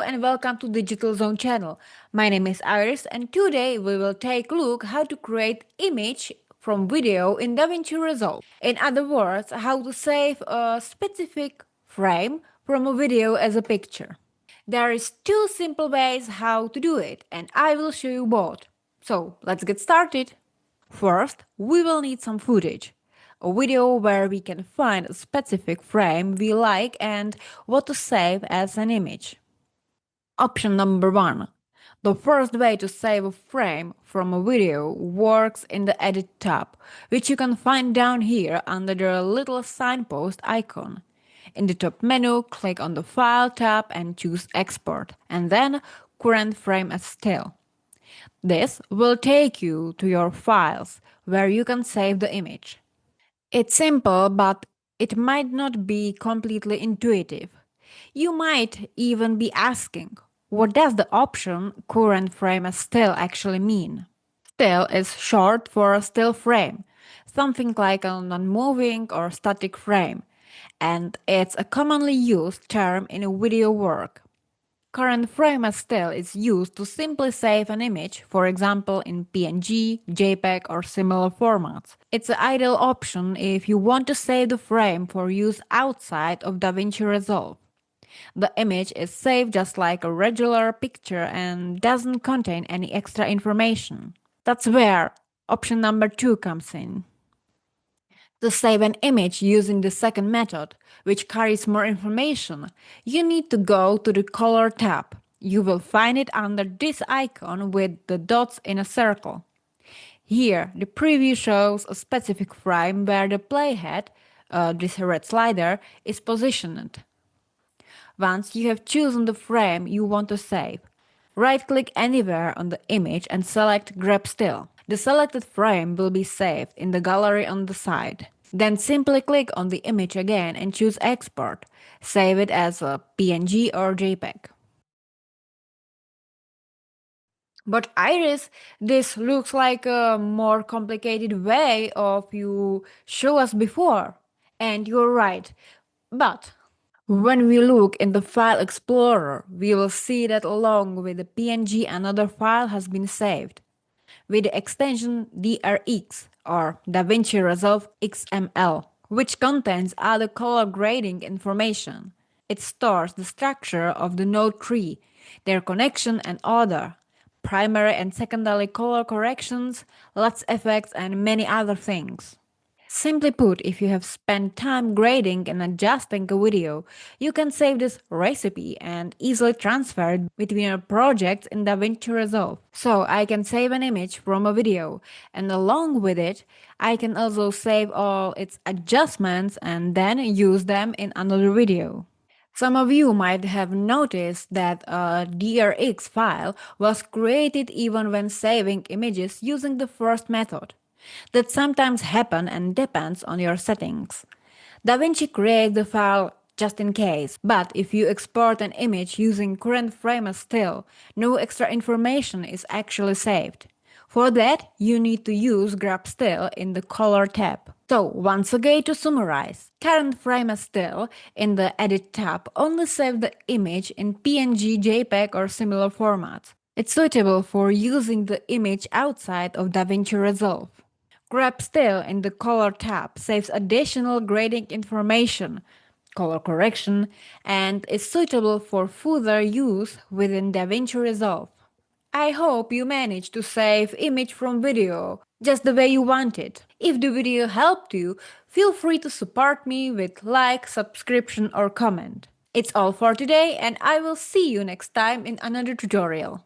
and welcome to Digital Zone channel. My name is Iris and today we will take a look how to create image from video in DaVinci Resolve. In other words, how to save a specific frame from a video as a picture. There is two simple ways how to do it and I will show you both. So let's get started. First, we will need some footage. A video where we can find a specific frame we like and what to save as an image. Option number 1. The first way to save a frame from a video works in the Edit tab, which you can find down here under the little signpost icon. In the top menu, click on the File tab and choose Export, and then Current Frame as Still. This will take you to your files, where you can save the image. It's simple, but it might not be completely intuitive. You might even be asking, what does the option Current Frame as Still actually mean? Still is short for a still frame, something like a non-moving or static frame, and it's a commonly used term in video work. Current frame as still is used to simply save an image, for example in PNG, JPEG or similar formats. It's an ideal option if you want to save the frame for use outside of DaVinci Resolve. The image is saved just like a regular picture and doesn't contain any extra information. That's where option number 2 comes in. To save an image using the second method, which carries more information, you need to go to the Color tab. You will find it under this icon with the dots in a circle. Here, the preview shows a specific frame where the playhead, this red slider, is positioned. Once you have chosen the frame you want to save, right-click anywhere on the image and select Grab Still. The selected frame will be saved in the gallery on the side. Then simply click on the image again and choose Export. Save it as a PNG or JPEG. But Iris, this looks like a more complicated way of you show us before. And you're right. But when we look in the File Explorer, we will see that along with the PNG another file has been saved with the extension DRX or DaVinci Resolve XML, which contains other color grading information. It stores the structure of the node tree, their connection and order, primary and secondary color corrections, LUTs effects, and many other things. Simply put, if you have spent time grading and adjusting a video, you can save this recipe and easily transfer it between your projects in DaVinci Resolve. So I can save an image from a video, and along with it, I can also save all its adjustments and then use them in another video. Some of you might have noticed that a DRX file was created even when saving images using the first method. That sometimes happen and depends on your settings. DaVinci creates the file just in case, but if you export an image using current frame as still, no extra information is actually saved. For that, you need to use Grab Still in the Color tab. So, once again to summarize, current frame as still in the Edit tab only save the image in PNG, JPEG or similar formats. It's suitable for using the image outside of DaVinci Resolve. Grab Still in the Color tab saves additional grading information, color correction, and is suitable for further use within DaVinci Resolve. I hope you managed to save image from video just the way you wanted. If the video helped you, feel free to support me with like, subscription or comment. It's all for today and I will see you next time in another tutorial.